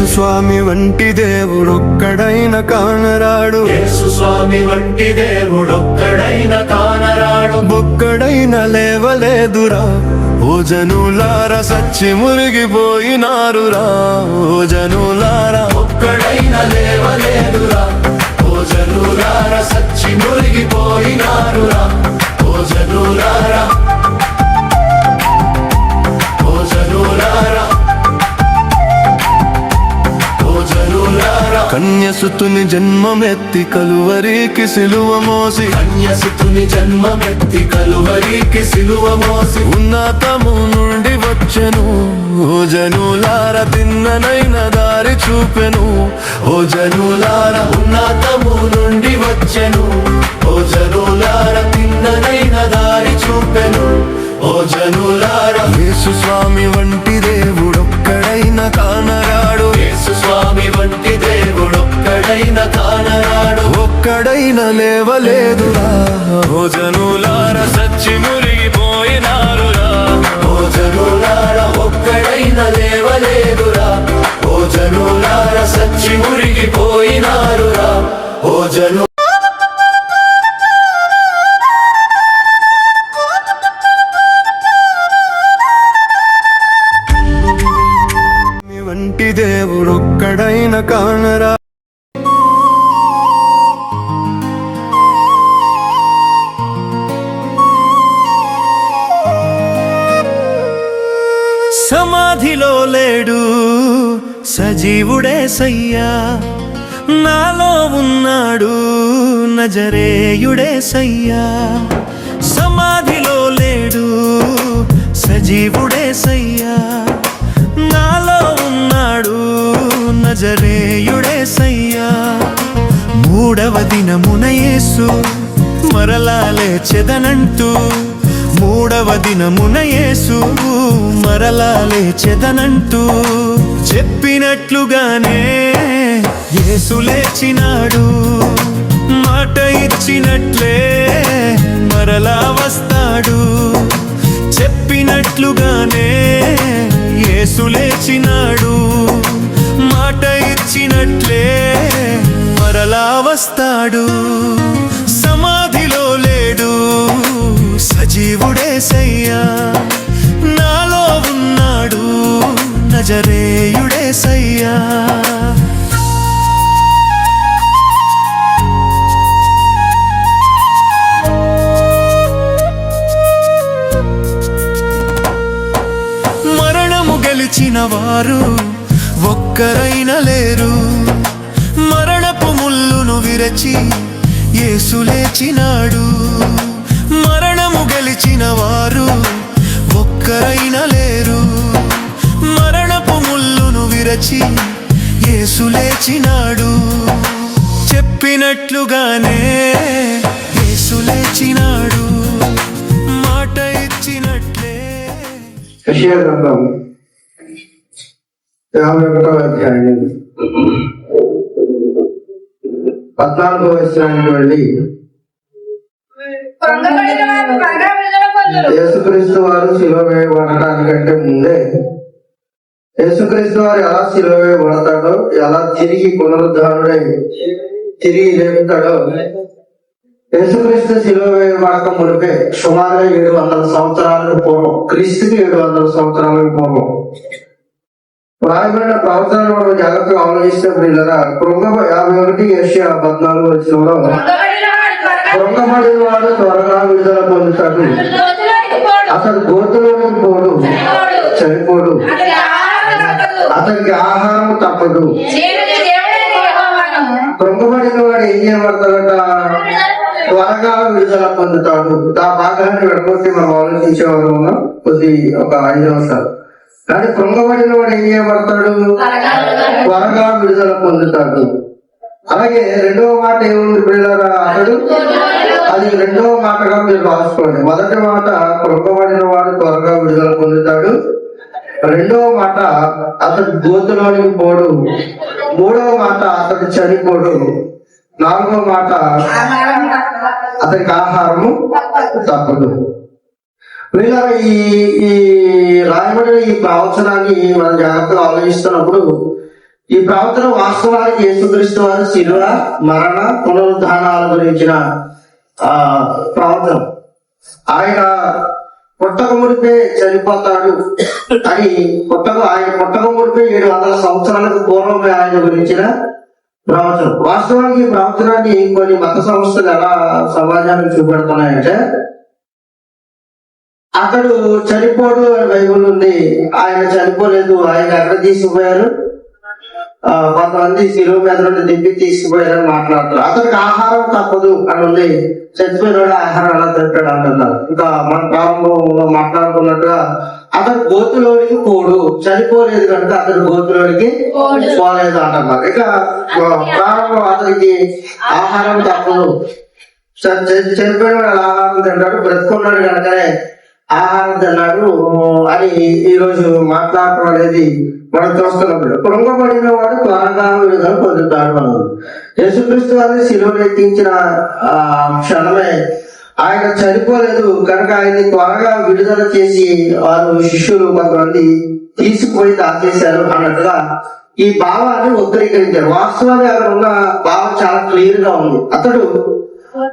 యేసు స్వామి వంటి దేవుడొక్కడైన కానరాడు, యేసు స్వామి వంటి దేవుడొక్కడైన కానరాడు. ఒక్కడైన లేవలేదురా ఓ జనులారా, సచ్చి మురిగిపోయినారురా ఓ జనులారా. ఒక్కడైన లేవలేదురా ఓ జనులారా, సచ్చి మురిగిపోయినారురా ఓ జనులారా. ఓ జనులారా, ఓ జనులారా. కన్యసుతుని జన్మమెత్తి కలువరికి సిలువ మోసి, కన్యసుతుని జన్మమెత్తి కలువరికి సిలువ మోసి, ఉన్నతము నుండి వచ్చెను ఓ జనులారా, తిన్ననైన దారి చూపెను ఓ జనులారా. ఉన్నతము నుండి వచ్చెను ఓ జనులారా, తిన్ననైన దారి చూపెను ఓ జనులారా. యేసు స్వామి వంటి దేవుడొక్కడైన కానరాడు, యేసు స్వామి వంటి దేవుడొక్కడైన కానరాడు. ఒక్కడైన లేవలేదురా ఓ జనులారా, సచ్చి మురిగిపోయినారురా ఓ జనులారా, ఒక్కడైన లేవలేదురా ఓ జనులారా, సచ్చి మురిగిపోయినారురా ఓ జను. వంటి దేవుడొక్కడైన కానరా. సమాధిలో లేడు సజీవుడేసయ్యా, నాలో ఉన్నాడు నజరేయుడేసయ్యా. సమాధిలో లేడు సజీవుడేసయ్యా, నాలో ఉన్నాడు నజరేయుడేసయ్యా. మూడవ దినమున యేసు మరలా లేచెదనంటూ, మూడవ దినమున యేసు మరలా లేచెదనంటూ చెప్పినట్లుగానే యేసు లేచినాడు. మాట ఇచ్చినట్లే మరలా వస్తాడు, చెప్పినట్లుగానే యేసు లేచినాడు. మాట ఇచ్చినట్లే మరలా వస్తాడు. సమాధిలో లేడు సజీవుడేసయ్యా, నాలో ఉన్నాడు నజరేయుడేసయ్యా. మరణము గెలిచిన వారు ఒక్కరైనా లేరు, మరణపు ముల్లును విరచి యేసు లేచినాడు. మరణము గెలిచిన వారు ఒక్కరైనా లేరు, మరణపు ముల్లును విరచి యేసు లేచినాడు. చెప్పినట్లుగానే యేసు లేచినాడు, మాట ఇచ్చినట్లే. యెషయా గ్రంథం 51వ అధ్యాయం 14వ వచనానికి వెళ్ళి, యేసుక్రీస్తు వారు శిలువ వేయబడటానికంటే ముందే యేసుక్రీస్తు వారు ఎలా శిలువ వేయబడతాడో, ఎలా తిరిగి పునరుద్ధానుడై తిరిగి లేపుతాడో, యేసుక్రీస్తు శిలువ వేయబడక మునిపే సుమారుగా 700 సంవత్సరాలకు పూర్వం, క్రీస్తుకి 700 సంవత్సరాలకు పూర్వం రాయబడిన ప్రవచనాలు మనం జాగ్రత్తగా ఆలోచిస్తే ప్రియులారా, కృంగ 51 యెషయా 14 వచనంలో, కృంగబడిన వాడు త్వరగా విడుదల పొందుతాడు, అతడు గోతులోనికి పోడు, చనిపోడు, అతనికి ఆహారం తప్పదు. కృంగబడిన వాడు ఏం చేయబడతాడట? త్వరగా విడుదల పొందుతాడు. ఆ భాగాన్ని విడగొట్టి మనం ఆలోచించేవారు ఉన్నాం కొద్ది ఒక 5 నిమిషాలు. కానీ కృంగబడిన వాడు ఏం చేయబడతాడు? త్వరగా విడుదల పొందుతాడు. అలాగే రెండవ మాట ఏముంది పిల్లరా? అతడు, అది రెండవ మాటగా మీరు రాసుకోండి. మొదటి మాట కృంగబడిన వాడు త్వరగా విడుదల పొందుతాడు, రెండవ మాట అతడు గోతులోనికి పోడు, మూడవ మాట అతడు చనిపోడు, నాలుగవ మాట అతనికి ఆహారము తప్పదు. వీళ్ళ ఈ రాయబడిన ఈ ప్రవచనాన్ని మనం జాగ్రత్తగా ఆలోచిస్తున్నప్పుడు ఈ ప్రవచనం వాస్తవానికి యేసుక్రీస్తు వారి శిలువ, మరణ, పునరుద్ధానాల గురించిన ప్రవచనం. ఆయన పుట్టక ముడిపే చనిపోతాడు అని ఆయన పుట్టక ముడిపే 700 సంవత్సరాలకు పూర్వమే ఆయన గురించిన ప్రవచనం. వాస్తవానికి ఈ ప్రవచనాన్ని కొన్ని మత సంస్థలు ఎలా సమాజానికి చూపెడుతున్నాయంటే, అతడు చనిపోడు అని బైబుల్ ఉంది, ఆయన చనిపోలేదు, ఆయన ఎక్కడ తీసుకుపోయారు, కొంతమంది శిలువ మీద నుండి దింపి తీసుకుపోయారని మాట్లాడుతారు. అతనికి ఆహారం తప్పదు అని ఉంది, చనిపోయిన ఆహారం ఎలా తింటాడు అంటున్నారు. ఇంకా మన ప్రారంభంలో మాట్లాడుకున్నట్టుగా అతను గోతులోనికి పోడు, చనిపోలేదు కనుక అతను గోతులోనికి పోలేదు అంటున్నారు. ఇక ప్రారంభం అతనికి ఆహారం తప్పదు, చనిపోయిన ఆహారం తింటాడు, బ్రతుకున్నాడు కనుకనే ఆహారం తిన్నాడు అని ఈ రోజు మాట్లాడటం అనేది మనం చూస్తున్నప్పుడు, కృంగబడిన వాడు త్వరగా విడుదల పొందుతాడు. మనం యేసుక్రీస్తు వారిని శిలువను ఎక్కించిన క్షణమే ఆయన చనిపోలేదు కనుక ఆయన్ని త్వరగా విడుదల చేసి వారు శిష్యులు కొంతమంది తీసుకుపోయి దాచేశారు అన్నట్టుగా ఈ భావాన్ని ఉత్తరీకరించారు. వాస్తవాన్ని అక్కడ ఉన్న భావం చాలా క్లియర్ గా ఉంది. అతడు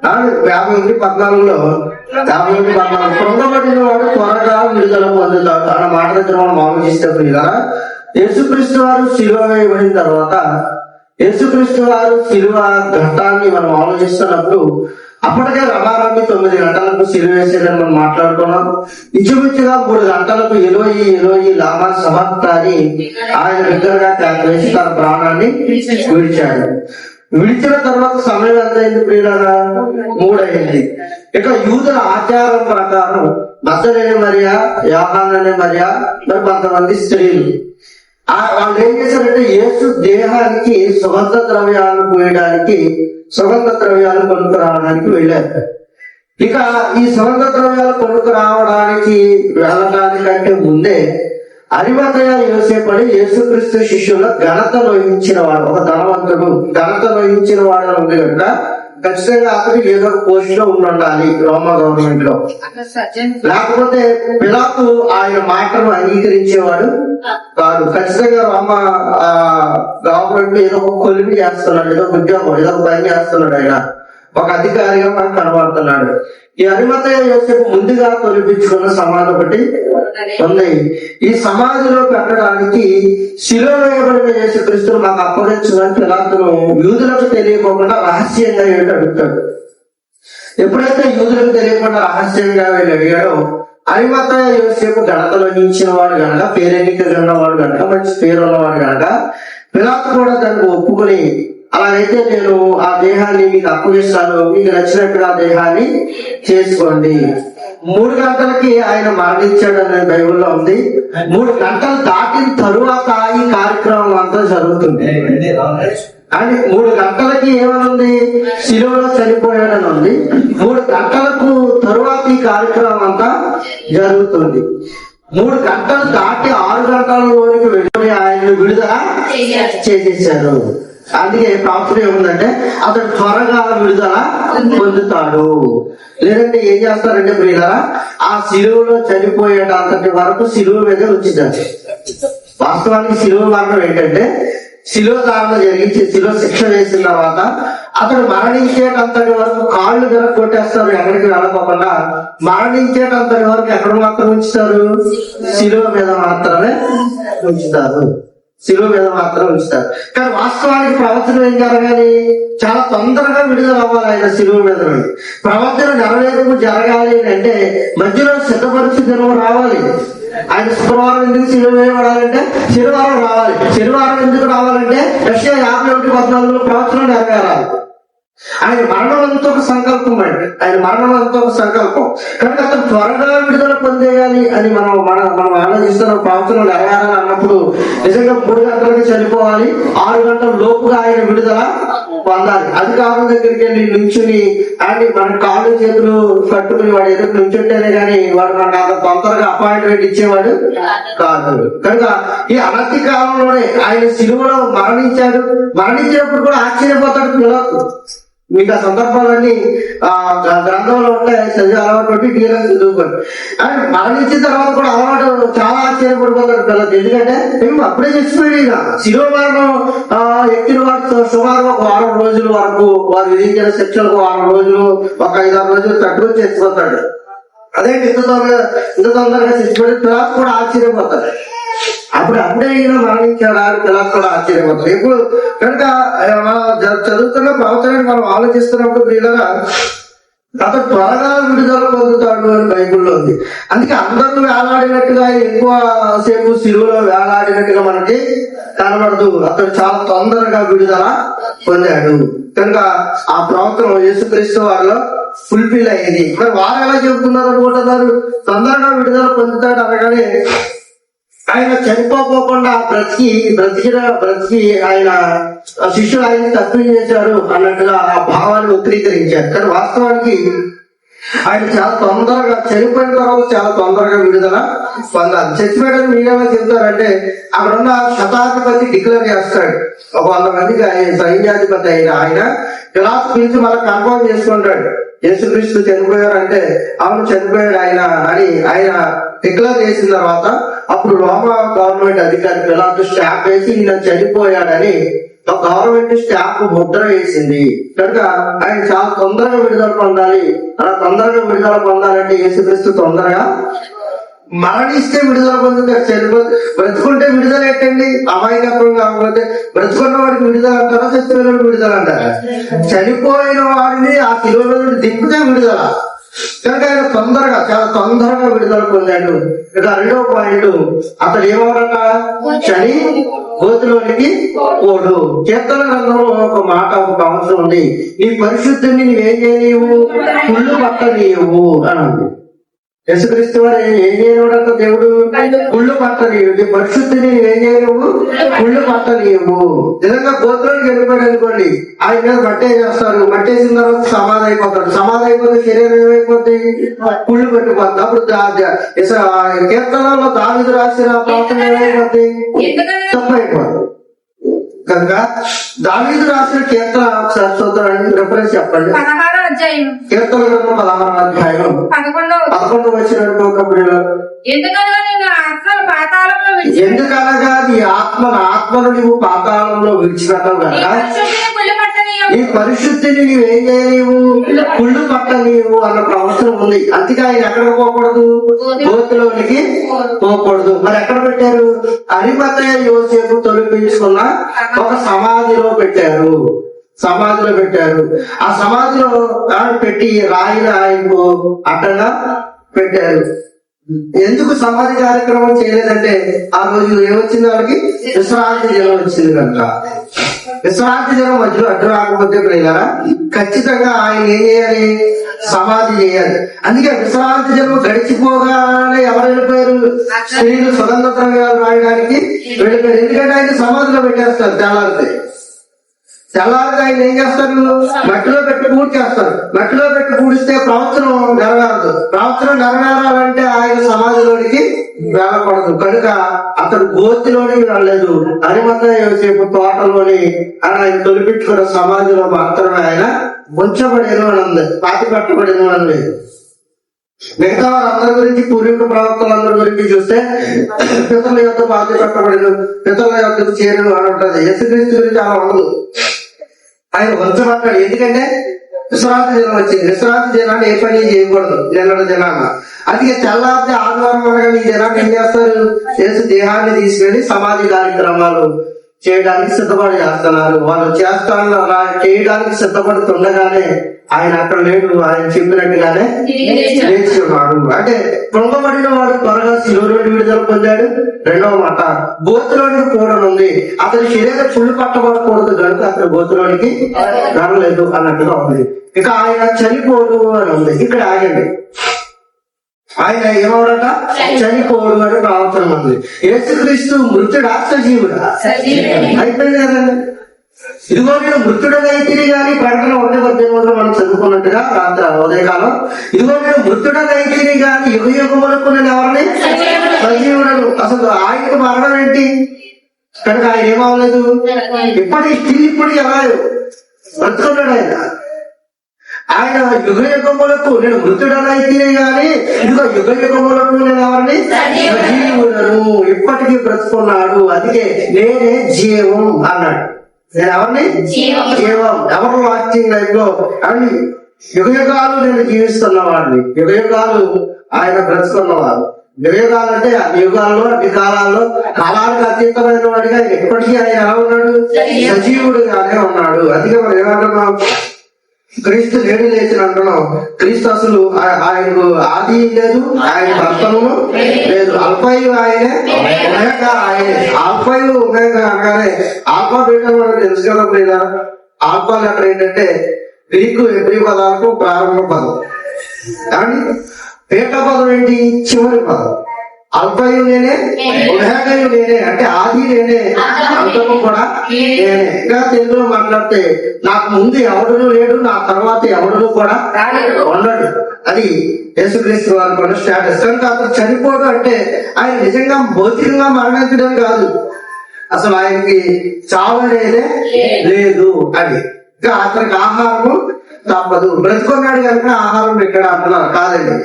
51:14 కృంగబడిన వాడు త్వరగా విడుదల పొందుతాడు అన్న మాట దగ్గర మనం ఆలోచిస్తే కదా, యేసుక్రీస్తు వారు శిలువ వేయబడిన తర్వాత యేసుక్రీస్తు వారు శిలువ ఘట్టాన్ని మనం ఆలోచిస్తున్నప్పుడు అప్పటికే రమారామి 9 గంటలకు శిలువ వేసేదని మనం మాట్లాడుకున్నాం. ఇంచుమించుగా 3 గంటలకు ఎలోయి ఎలోయి లామా సబక్తాని ఆయన బిగ్గరగా వేసి తన ప్రాణాన్ని విడిచాడు. విడిచిన తర్వాత సమయం ఎంత అయింది ప్రియులారా? 3 అయింది. ఇక యూదుల ఆచారం ప్రకారం మగ్దలేని మరియా, యోహాను మరియా, మరి కొంతమంది స్త్రీలు వాళ్ళు ఏం చేశారంటే యేసు దేహానికి సుగంధ ద్రవ్యాలు పోయడానికి, సుగంధ ద్రవ్యాలు కొనుక్కు రావడానికి వెళ్ళారు. ఇక ఈ సుగంధ ద్రవ్యాలు కొనుక్కు రావడానికి వెళ్ళడానికంటే ముందే అరిమతయ యోసేపడి యేసుక్రీస్తు శిష్యుల ఘనత వహించిన వాడు, ఒక ధనవంతుడు ఘనత వహించిన వాడు ఉంది కనుక ఖచ్చితంగా అతనికి ఏదో ఒక పోస్ట్ లో ఉండాలి రోమా గవర్నమెంట్ లో. లేకపోతే పిలాతు ఆయన మాటను అంగీకరించేవాడు కాదు. ఖచ్చితంగా రోమా గవర్నమెంట్ ఏదో ఒక కొలిమి చేస్తున్నాడు, ఏదో ఒక ఉద్యోగం, ఏదో ఒక పని చేస్తున్నాడు, ఆయన ఒక అధికారిగా మనకు కనబడుతున్నాడు. ఈ అరిమతయ యోసేపు ముందుగా తొలిపించుకున్న సమాధి ఒకటి ఉంది. ఈ సమాధిలో పెట్టడానికి శిలువ వేయబడిన యేసుక్రీస్తును మాకు అప్పగించడానికి పిలాతును యూదులకు తెలియకుండా రహస్యంగా ఏంటి అడుగుతాడు. ఎప్పుడైతే యూదులకు తెలియకుండా రహస్యంగా వెళ్ళి అడిగాడో, అరిమతయ యోసేపు ఘనతలో నిలిచిన వాడు కనుక, పేరెన్నిక ఉన్నవాడు కనుక, మంచి పేరు ఉన్నవాడు కనుక పిలాతు కూడా దానికి ఒప్పుకొని, అలాగైతే నేను ఆ దేహాన్ని మీకు అప్పగిస్తాను, మీకు నచ్చినట్టుగా దేహాన్ని చేసుకోండి. 3 గంటలకి ఆయన మరణించాడు అనే బైబుల్లో ఉంది. 3 గంటలు దాటిన తరువాత ఈ కార్యక్రమం అంతా జరుగుతుంది. అని 3 గంటలకి ఏమనుంది, శిలువలో చనిపోయాడని ఉంది. 3 గంటలకు తరువాత ఈ కార్యక్రమం అంతా జరుగుతుంది. 3 గంటలు దాటి 6 గంటలలోనికి వెళ్ళి ఆయన విడుదల చేసేసారు. అందుకే ప్రాముఖ్యం ఏముందంటే అతడు త్వరగా విడుదల పొందుతాడు. లేదంటే ఏం చేస్తారంటే ప్రియులారా, ఆ శిలువలో చనిపోయేటంతటి వరకు శిలువ మీద ఉంచుతారు. వాస్తవానికి శిలువ మరణం ఏంటంటే, శిలువ ధారణ జరిగించి శిలువ శిక్ష వేసిన తర్వాత అతడు మరణించేటంతటి వరకు కాళ్ళు కొట్టేస్తారు, ఎక్కడికి వెళ్ళకోకుండా. మరణించేటంతటి వరకు ఎక్కడ మాత్రం ఉంచుతారు? శిలువ మీద మాత్రమే ఉంచుతారు, శిలువ మీద మాత్రం ఉంచుతారు. కానీ వాస్తవానికి ప్రవచనం ఏం జరగాలి? చాలా తొందరగా విడుదల అవ్వాలి ఆయన శిలువ మీద నుండి. ప్రవచనం నెరవేర్పు జరగాలి అంటే మధ్యలో సిద్ధపరిచి దినం రావాలి. ఆయన శుక్రవారం ఎందుకు శిలువ వేయబడాలంటే శనివారం రావాలి. శనివారం ఎందుకు రావాలంటే యెషయా 51:14 ప్రవచనం నెరవేరాలి. ఆయన మరణం అంతా ఒక సంకల్పం అండి, ఆయన మరణం అంతా ఒక సంకల్పం. కనుక అతను త్వరగా విడుదల పొందేయాలి అని మనం ఆలోచిస్తున్న ప్రవచనం నెరవేరాలి అన్నప్పుడు నిజంగా 3 గంటలకి చనిపోవాలి, 6 గంటల లోపుగా ఆయన విడుదల పొందాలి. అధికారుల దగ్గరికి వెళ్ళి నుంచుని అని మన కాళ్ళు చేతులు కట్టుకుని వాడు ఎదురు నుంచుంటేనే కానీ వాడు మనకు అంత తొందరగా అపాయింట్మెంట్ ఇచ్చేవాడు కాదు. కనుక ఈ అనతి కాలంలోనే ఆయన శిలువలో మరణించాడు. మరణించినప్పుడు కూడా ఆశ్చర్యపోతాడు పిల్లలు. మీకు ఆ సందర్భాలన్నీ గ్రంథంలో ఉంటాయి, చదివి అలవాటు పట్టి డీలర్ చదువుకోండి. అండ్ మరణించిన తర్వాత కూడా అలవాటు చాలా ఆశ్చర్యపడిపోతాడు పిల్లలు. ఎందుకంటే మేము అప్పుడే చచ్చిపోయాడు. ఇక శిలువ మరణం ఎక్కిన వాడు సుమారు ఒక వారం రోజుల వరకు వారు విధించిన శిక్షలకు వారం రోజులు, ఒక 5-6 రోజులు తట్టుకొని చచ్చిపోతాడు. అదే ఇంత తొందరగా చచ్చిపోయి పిల్లలు కూడా ఆశ్చర్యపోతారు. అప్పుడే ఈయన మరణించాడా అని పిల్లలు కూడా ఆశ్చర్యపోతారు. ఇప్పుడు కనుక మనం చదువుతున్న ప్రవచనాన్ని మనం ఆలోచిస్తున్నప్పుడు పిల్లగా అతను త్వరగా విడుదల పొందుతాడు అని బైబుల్లో ఉంది. అందుకే అందరూ వేలాడినట్టుగా ఎక్కువ సేపు సిలువలో వేలాడినట్టుగా మనకి కనబడదు. అతను చాలా తొందరగా విడుదల పొందాడు. కనుక ఆ ప్రవచనం యేసుక్రీస్తు వారిలో ఫుల్ఫిల్ అయ్యేది. మరి వారు ఎలా చెబుతున్నారు అనుకుంటున్నారు? తొందరగా విడుదల పొందుతాడు అనగానే ఆయన చనిపోకుండా బ్రతికి ఆయన శిష్యులు ఆయన తప్పించేశారు అన్నట్టుగా ఆ భావాన్ని వక్రీకరించారు. కానీ వాస్తవానికి ఆయన చాలా తొందరగా చనిపోయిన తర్వాత చాలా తొందరగా విడుదల పొందాలి. చచ్చిపోయాడని మీరేమో చెప్తారంటే అక్కడ ఉన్న శతాధిపతి డిక్లేర్ చేస్తాడు. ఒక 100 మందికి ఆయన సైన్యాధిపతి అయిన ఆయన క్లాస్ పిలిచి మళ్ళీ కన్ఫర్మ్ చేసుకుంటాడు. యేసుక్రీస్తు చనిపోయారు అంటే అవును చనిపోయాడు ఆయన అని ఆయన డిక్లేర్ చేసిన తర్వాత అప్పుడు రోమా గవర్నమెంట్ అధికారి పిలాతు స్టాంప్ వేసి ఈయన చనిపోయాడని గవర్నమెంట్ స్టాంప్ ముద్ర వేసింది. కనుక ఆయన చాలా తొందరగా విడుదల పొందాలి. అలా తొందరగా విడుదల పొందాలంటే యేసుక్రీస్తు తొందరగా మరణిస్తే విడుదల పొందుతారు. చనిపోతే బ్రతుకుంటే విడుదల ఏంటండి? అమాయకత్వం కాకపోతే బ్రతుకున్న వాడికి విడుదల అంటారా, చచ్చిపోయిన వాడికి విడుదల అంటారా? చనిపోయిన వాడిని ఆ శిలువలో నుండి దింపితే విడుదల. కనుక ఆయన చాలా తొందరగా విడుదల పొందాడు. ఇక 2వ పాయింట్, అతడు ఏమవడట? చని గోతిలోనికి పోడు. కీర్తన గ్రంథంలో ఒక మాట, ఒక అంశం ఉంది, నీ పరిశుద్ధిని నువ్వేం చేయలేవు, కుళ్ళు పట్టనీయవు అని ఉంది. యేసుక్రీస్తు వారు ఏం చేయనివాడంట? దేవుడు కుళ్ళు పట్టనీయవు. నీ పరిశుద్ధిని నువ్వేం చేయలేవు, కుళ్ళు పట్టనీయవు. నిజంగా గోత్రానికి వెళ్ళిపోయాడు అనుకోండి, ఆయన మీద మట్టే చేస్తారు. మట్టేసిన తర్వాత సమాధి అయిపోతాడు. సమాధి అయిపోతే శరీరం ఏమైపోతుంది? కుళ్ళు పెట్టిపోతుంది. అప్పుడు కీర్తనలో దావీదు రాసిన ప్రవచనం ఏమైపోతుంది? తప్పైపోతుంది. కనుక దావీదు రాసిన కీర్తన ఒకసారి చూద్దాం, రిఫరెన్స్ చెప్పండి. కీర్తన గ్రంథం 16వ అధ్యాయం 11 వచ్చినట్టు ఎందుకనగా నీ ఆత్మను నువ్వు పాతాళంలో విడిచిపెట్టవు కదా, నీ పరిశుద్ధిని నువ్వేం చేయలేవు, కుళ్ళు పట్టలేవు అన్న ప్రవచనం ఉంది. అందుకే ఆయన ఎక్కడ పోకూడదు? గోతిలోనికి పోకూడదు. మరి ఎక్కడ పెట్టారు? అరిమతయ యోసేపు తొలిపించుకున్న ఒక సమాధిలో పెట్టారు. ఆ సమాధిలో పెట్టి రాయిని ఆయనకు అడ్డంగా పెట్టారు. ఎందుకు సమాధి కార్యక్రమం చేయలేదంటే ఆ రోజు ఏమొచ్చింది? వాళ్ళకి విశ్రాంతి దినం వచ్చింది కనుక. విశ్రాంతి దినం మధ్యలో అడ్డు రాకపోతే ప్రియులారా ఖచ్చితంగా ఆయన ఏం చేయాలి? సమాధి చేయాలి. అందుకే విశ్రాంతి దినం గడిచిపోగానే ఎవరు వెళ్ళిపోయారు? స్త్రీలు సుగంధ ద్రవ్యాలు రాయడానికి వెళ్ళిపోయారు. ఎందుకంటే ఆయన సమాధిలో పెట్టేస్తారు. తెల్లారిగా ఆయన ఏం చేస్తారు? మట్టిలో పెట్టి పూడి చేస్తారు. మట్టిలో పెట్టి పూడిస్తే ప్రవచనం నెరవేరదు. ప్రవచనం నెరవేరాలంటే ఆయన సమాధిలోనికి వెళ్ళకూడదు. కనుక అతడు గోతిలోనికి వెళ్ళలేదు. అరిమతయ యోసేపు తోటలోని ఆయన తొలిపించుకున్న సమాధిలో మాత్రమే ఆయన ఉంచబడేను అని ఉంది, పాతి పెట్టబడేను అని లేదు. మిగతా వారందరి గురించి, పూర్వీక ప్రవక్తలందరి గురించి చూస్తే పితరుల యొక్క పాతి పెట్టబడేను, పితరుల యొక్క చేరును అని ఉంటది. యేసుక్రీస్తు గురించి అలా ఉండదు. ఆయన ఉంచబడ్డాడు. ఎందుకంటే విశ్రాంతి దినం వచ్చింది. విశ్రాంతి దినాన్ని ఏ పని చేయకూడదు నిన్నటి దినాన. అందుకే తెల్లారితే ఆదివారం అనగా ఈ దినాన్ని ఏం చేస్తారు? యేసు దేహాన్ని తీసుకెళ్లి సమాధి కార్యక్రమాలు చేయడానికి సిద్ధపడి చేస్తున్నారు. వాళ్ళు చేయడానికి సిద్ధపడుతుండగానే ఆయన అక్కడ లేడు. ఆయన చెప్పినట్టుగానే లేచున్నాడు. అంటే కృంగబడిన వాడు త్వరగా శిలువ నుండి విడుదల పొందాడు. 2వ మాట, గోతులోనికి పోవనుంది. అతని శరీరం కుళ్ళు పట్టబడకూడదు కనుక అతను గోతులోనికి రాలేదు అన్నట్టుగా ఉంది. ఇక ఆయన చనిపోడు అని ఉంది. ఇక్కడ ఆగండి. ఆయన ఏమవడట? చనిపోడు అని ప్రవచనం ఉంది. యేసుక్రీస్తు మృతుడా సజీవుడా? అయిపోయింది కదండి. ఇదిగో నేను మృతుడనైతిని గాని ప్రకటన 1:18 మనం చదువుకున్నట్టుగా రాత్రి ఉదయకాలం, ఇదిగో నేను మృతుడనైతిని గాని యుగయుగములకు నేను ఎవరిని? సజీవుడను. అసలు ఆయనకు మరణం ఏంటి? కనుక ఆయన ఏమవలేదు. ఇప్పుడు ఎలా బ్రతుకున్నాడు ఆయన. ఆయన యుగ యుగములకు నేను మృతుడనైతే గాని ఇదిగో యుగ యుగములకు నేను ఎవరిని సజీవుడను, ఇప్పటికీ బ్రతుకున్నాడు, అందుకే నేనే జీవం అన్నాడు. నేను ఎవరిని జీవం, ఎవరు వాచింగ్ లైఫ్ లో అని యుగ యుగాలు నేను జీవిస్తున్న వాడిని, యుగ యుగాలు ఆయన బ్రతుకున్నవాడు. యుగాలు అంటే అన్ని యుగాల్లో అన్ని కాలాల్లో కాలానికి అతీతమైన వాడిగా ఎప్పటికీ ఆయన ఎలా ఉన్నాడు, సజీవుడుగానే ఉన్నాడు. అందుకే మనం ఏమంటున్నాం, క్రీస్తు లేడు లేచిన అంటున్నాం. క్రీస్తు అసలు ఆయనకు ఆది లేదు, ఆయన భర్తము లేదు, అల్పయు ఆయనే, ఒమేగా ఆయనే. అల్పయు ఒమేగా అనగానే ఆల్ఫా బీటా మనకు తెలుసు కదా. లేదా ఆల్ఫా లెటర్ ఏంటంటే గ్రీకు ఎబ్రీ పదాలకు ప్రారంభ పదం, కానీ బీటా పదం ఏంటి, చివరి పదం. అల్పయు నేనే, ఒమేగాయు నేనే, అంటే ఆది నేనే, అంతము కూడా నేనే. ఇంకా తెలుగులో మాట్లాడితే నాకు ముందు ఎవడును లేడు, నా తర్వాత ఎవడును కూడా ఉండడు. అది యేసుక్రీస్తు వారి కూడా స్టేటస్. కనుక అతను చనిపోవడం అంటే ఆయన నిజంగా భౌతికంగా మరణించడం కాదు, అసలు ఆయనకి చావు అనేదే లేదు. అది ఇంకా అతనికి ఆహారము తప్పదు, బ్రతుకున్నాడు కనుక ఆహారం ఎక్కడ అంటున్నారు కాదండి.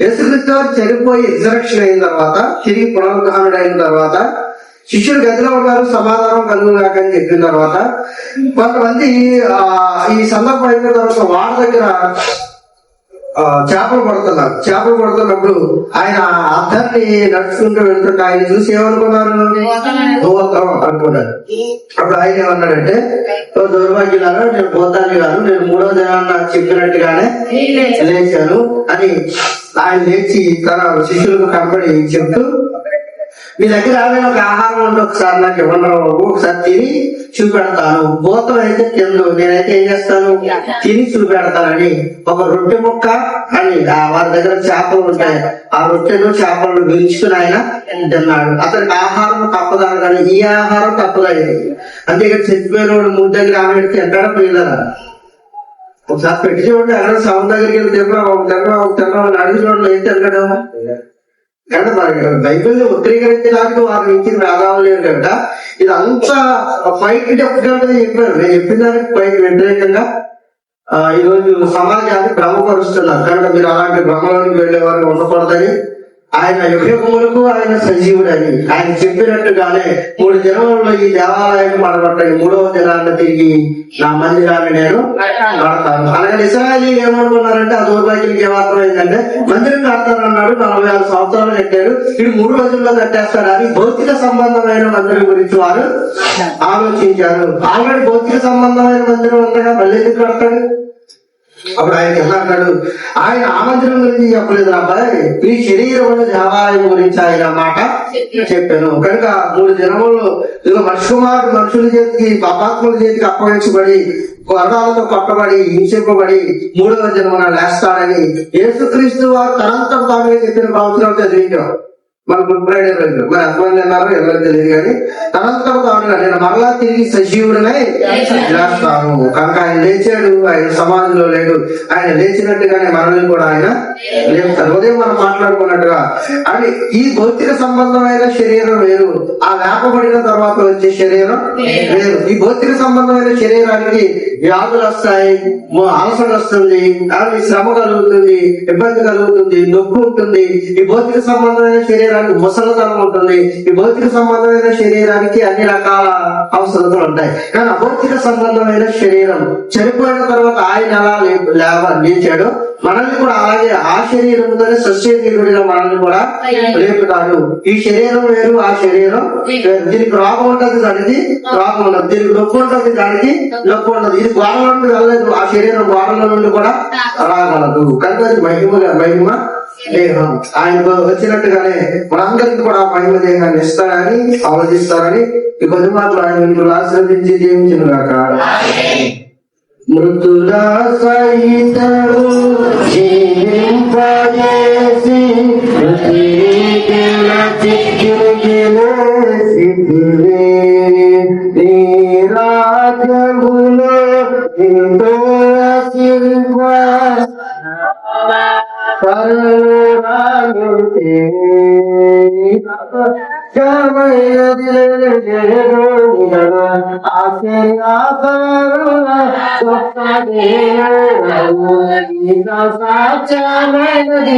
యేసుక్రీస్తు వారు చనిపోయి రిజరక్షన్ అయిన తర్వాత, తిరిగి పునరుద్ధానుడు అయిన తర్వాత శిష్యులు గదిలో ఉన్నారు, సమాధానం కలుగుగాక అని చెప్పిన తర్వాత కొంతమంది ఈ సందర్భం అయిన తర్వాత వాడ దగ్గర చేపలు పడుతున్నప్పుడు ఆయన అర్థాన్ని నడుచుకుంటూ వెళ్తుంటే ఆయన చూసి ఏమనుకున్నారు, దూతం అనుకున్నాడు. అప్పుడు ఆయన ఏమన్నాడంటే, దౌర్భాగ్యులారా, నేను పోతాను కాదు, నేను 3వ దినాన్న చెప్పినట్టుగానే లేచాను అని ఆయన లేచి తన శిష్యులకు కనబడి చెప్తూ, మీ దగ్గర ఏమైనా ఒక ఆహారం ఉండి ఒకసారి నాకు ఇవ్వండి, ఒకసారి తిని చూపెడతాను. భూతం అయితే తిందు, నేనైతే ఏం చేస్తాను, తిని చూపెడతానని ఒక రొట్టె ముక్క అని వారి దగ్గర చేపలు ఉంటాయి, ఆ రొట్టెలు చేపలను విరుచుకుని ఆయన తిన్నాడు. అతనికి ఆహారం తప్పదాను, కానీ ఈ ఆహారం తప్పదైంది. అంతేగా చచ్చిపోయిన వాడు ముందు దగ్గర ఆమె తింటాడా పిల్లరా, ఒకసారి పెట్టి చూడండి. ఎక్కడ సౌండ్ దగ్గరికి వెళ్ళి తిన్నాం అడిగి చూడండి, ఏం తినడం. అంటే మనకి బైబిల్ వక్రీకరించడానికి వారు ఇచ్చిన ఆధారం లేదు కనుక ఇదంతా ఫైట్ డిఫరెంట్ గా చెప్పారు. నేను చెప్పిన దానికి ఫైట్ వ్యతిరేకంగా ఈ రోజు సమాజాన్ని భ్రమపరుస్తున్నారు. కనుక మీరు అలాంటి భ్రమలోనికి వెళ్లే వారు ఉండకూడదని, ఆయన యుగములకు ఆయన సజీవుడని ఆయన చెప్పినట్టుగానే 3 దినములలో ఈ దేవాలయాన్ని పడగొట్టని 3వ దినాన్ని తిరిగి నా మందిరాన్ని నేను కడతాను. అలాగే ఇశ్రాయేలీలు ఏమనుకున్నారంటే, ఆ దౌర్భాగ్యులకి ఏమాత్రం ఏంటంటే మందిరం కడతానన్నాడు, 46 సంవత్సరాలు కట్టాడు, ఇది 3 రోజుల్లో కట్టేస్తాడని భౌతిక సంబంధమైన మందిరం గురించి వారు ఆలోచించారు. ఆల్రెడీ భౌతిక సంబంధమైన మందిరం ఉండగా మళ్ళీ ఎందుకు కడతాడు? అప్పుడు ఆయన ఎలా అన్నాడు, ఆయన ఆ మందిరం గురించి చెప్పలేదు అబ్బాయి, ఈ శరీరం దేవాలయం గురించి ఆయన మాట చెప్పాను. కనుక 3 దినములు ఇదిగో మనిషి కుమారుడు మనుషుల చేతికి, పాపాత్ముల చేతికి అప్పగించబడి, కొరడాలతో కొట్టబడి, హింసింపబడి 3వ దినమున లేస్తాడని యేసుక్రీస్తు వారు తనంతట తామే చెప్పిన ప్రవచనాలు చదివించాం. మన గుడ్ ఫ్రైడే రోజు మరి ఎంతమంది అన్నారో ఎవరికి తెలియదు, కానీ తనంతట తాను నేను మరలా తిరిగి సజీవుడనై లేస్తాను. కనుక ఆయన లేచాడు, ఆయన సమాజంలో లేడు, ఆయన లేచినట్టుగానే మనల్ని కూడా ఆయన లేపుతారు. ఉదయం మనం మాట్లాడుకున్నట్టుగా అని ఈ భౌతిక సంబంధమైన శరీరం వేరు, ఆ లేపబడిన తర్వాత వచ్చే శరీరం వేరు. ఈ భౌతిక సంబంధమైన శరీరానికి వ్యాధులు వస్తాయి, అలసట వస్తుంది, శ్రమ కలుగుతుంది, ఇబ్బంది కలుగుతుంది, నొప్పి ఉంటుంది. ఈ భౌతిక సంబంధమైన శరీరానికి ముసలితనం ఉంటుంది. ఈ భౌతిక సంబంధమైన శరీరానికి అన్ని రకాల అవసరతలు ఉంటాయి. కానీ అభౌతిక సంబంధమైన శరీరం చనిపోయిన తర్వాత ఆయన ఎలా లేచాడో మనల్ని కూడా అలాగే ఆ శరీరంతోనే సస్యశరీరుడిగా మనల్ని కూడా లేపుతాడు. ఈ శరీరం వేరు, ఆ శరీరం వేరు. దీనికి రోగం ఉంటుంది, దానికి రోగం ఉండదు. దీనికి నొప్పి ఉంటుంది, దానికి నొప్పి ఉండదు. ఇది గోడల నుండి వెళ్ళలేదు, ఆ శరీరం గోడల నుండి కూడా రాగలదు. కనుక అది మహిమ దేహం. ఆయన వచ్చినట్టుగానే మనందరికీ కూడా మహిమ దేహాన్ని ఇస్తారని ఆలోచిస్తారని ఈ కొద్ది మాటలు ఆయన ఆశీర్వదించి జీవించిన గాక. మృతులా సైతము జీవింపజేసి నీ రాజ్యములో ఎంతో శిల్ప సాధ్యమైనది లేదు సాధ్యమైనది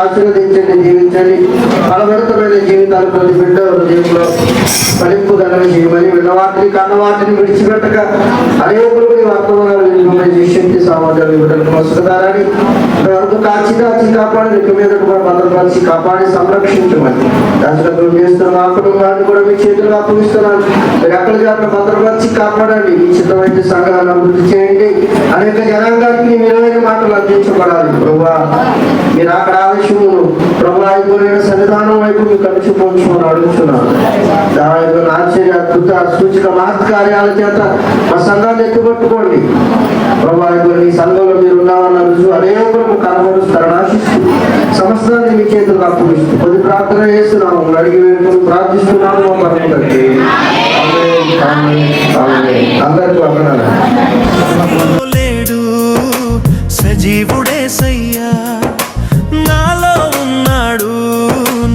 ఆశీర్వదించండి, దీవించండి. ఫలభరితమైన జీవితాలు ప్రతి బిడ్డ హృదయంలో ఫలింపుదలను చేయమని, విన్న వాటిని కన్న వాటిని విడిచిపెట్టక అనేకులకు నీ వర్తమానాలు శక్తి సామర్థ్యాలు ఇవ్వడానికి వస్తుందారని ఇంతవరకు కాచి కాపాడి రెక్క మీద కూడా భద్రపరిచి కాపాడి సంరక్షించమని దర్శకులు చేస్తున్న మా కుటుంబాన్ని కూడా మీ చేతులు అప్పగిస్తున్నాను. మీరు ఎక్కడ జాగ్రత్త భద్రపరిచి కాపాడండి. మీ చిత్తమైన సంఘాలను అభివృద్ధి చేయండి. అనేక జనాంగానికి విలువైన మాటలు అందించబడాలి. ప్రభా మీరు అక్కడ ఆలస్యమును ప్రభా అయిపోయిన సన్నిధానం వైపు మీకు కలిసి పోల్చుకొని అడుగుతున్నాను. దాని ఆశ్చర్య అద్భుత సూచక మహత్కార్యాల చేత మా సంఘాన్ని ఎత్తుపట్టుకోండి. ప్రభా ఈ సంఘంలో మీరు ఉన్నామన్న రుజువు అనేకులకు కనబరుస్తారని ఆశిస్తూ సమస్తాన్ని మీ చేతులకు అప్పగిస్తూ కొద్ది ప్రార్థన చేస్తున్నాము, అడిగి వేడుకొని ప్రార్థిస్తున్నాము. అందరికీ వందనాలు. లేడు సజీవుడేసయ్యా, నాలో ఉన్నాడు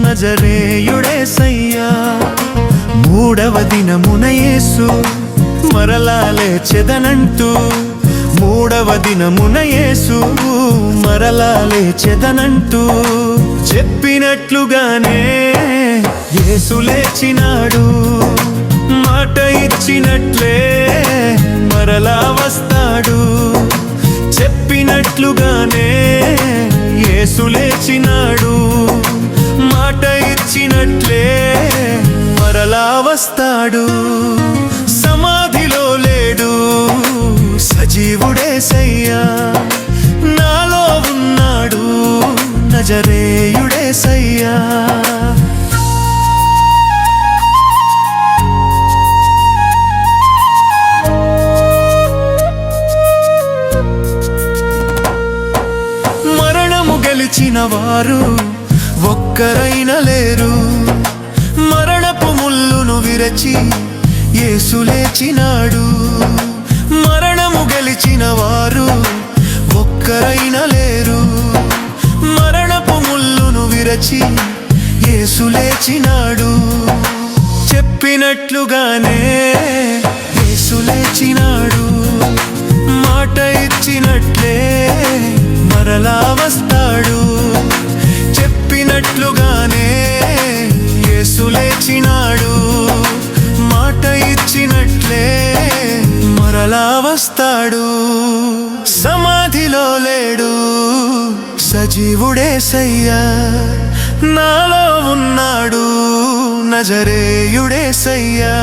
నజరేయుడేసయ్యా. మూడవ దినమున యేసు మరలా లేచెదనంటూ, మూడవ దినమున యేసు మరలా లేచెదనంటూ చెప్పినట్లుగానే యేసు లేచినాడు. మాట ఇచ్చినట్లే మరలా వస్తాడు. చెప్పినట్లుగానే యేసు లేచినాడు. మాట ఇచ్చినట్లే మరలా వస్తాడు. సమాధిలో లేడు సజీవుడేసయ్యా, నాలో ఉన్నాడు నజరేయుడేసయ్యా. మరణము గెలిచిన వారు ఒక్కరైనా లేరు. మరణపు ముల్లును విరచి యేసు లేచినాడు. మరణము గెలిచిన వారు ఒక్కరైనా లేరు. మరణపు ముల్లును విరచి యేసు లేచినాడు. చెప్పినట్లుగానే యేసు లేచినాడు. మాట ఇచ్చినట్లే మరలా వస్తాడు. చెప్పినట్లుగానే యేసు లేచినాడు. మాట ఇచ్చినట్లే మరలా వస్తాడు. సమాధిలో లేడు సజీవుడేసయ్యా, నాలో ఉన్నాడు నజరేయుడేసయ్యా.